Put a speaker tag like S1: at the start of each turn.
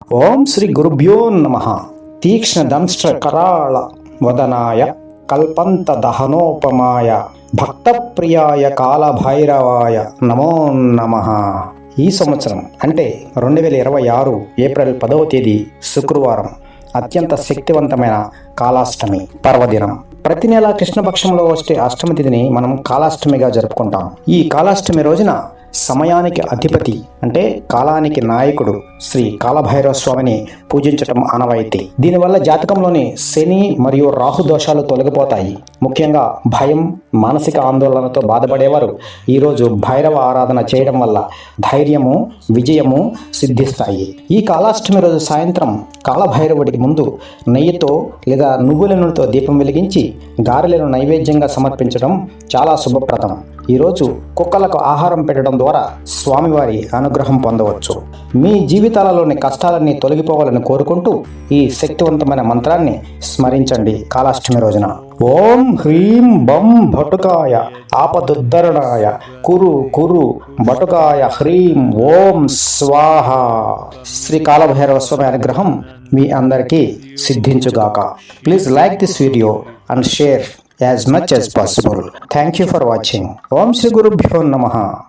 S1: ఓం శ్రీ గురుభ్యో నమః. తీక్ష్ణ దంష్ట్ర కరాళ వదనాయ కల్పంత దహనోపమాయ భక్తప్రియాయ కాలభైరవాయ నమో నమః. ఈ సంవత్సరం అంటే 2026 ఏప్రిల్ 10వ తేదీ శుక్రవారం అత్యంత శక్తివంతమైన కాలాష్టమి పర్వదినం. ప్రతి నెల కృష్ణపక్షంలో వచ్చే అష్టమి తిథిని మనం కాలాష్టమిగా జరుపుకుంటాం. ఈ కాలాష్టమి రోజున సమయానికి అధిపతి అంటే కాలానికి నాయకుడు శ్రీ కాలభైరవ స్వామిని పూజించటం ఆనవాయితీ. దీనివల్ల జాతకంలోని శని మరియు రాహు దోషాలు తొలగిపోతాయి. ముఖ్యంగా భయం, మానసిక ఆందోళనతో బాధపడేవారు ఈరోజు భైరవ ఆరాధన చేయడం వల్ల ధైర్యము, విజయము సిద్ధిస్తాయి. ఈ కాలాష్టమి రోజు సాయంత్రం కాలభైరవుడికి ముందు నెయ్యితో లేదా నువ్వుల నూనెతో దీపం వెలిగించి గారెలను నైవేద్యంగా సమర్పించడం చాలా శుభప్రదం. ఈరోజు కుక్కలకు ఆహారం పెట్టడం ద్వారా స్వామివారి అనుగ్రహం పొందవచ్చు. మీ జీవితాలలోని కష్టాలన్నీ తొలగిపోవాలని కోరుకుంటూ ఈ శక్తివంతమైన మంత్రాన్ని స్మరించండి. కాలాష్టమి రోజున ఓం హ్రీం బం భటుకాయ ఆపదుద్ధరణాయ కురు కురు భటుకాయ హ్రీం ఓం స్వాహ. శ్రీ కాలభైరవ స్వామి అనుగ్రహం మీ అందరికీ సిద్ధించుగాక. Please like this video and share as much as possible. Thank you for watching. Om Shri Gurubhyo Namaha.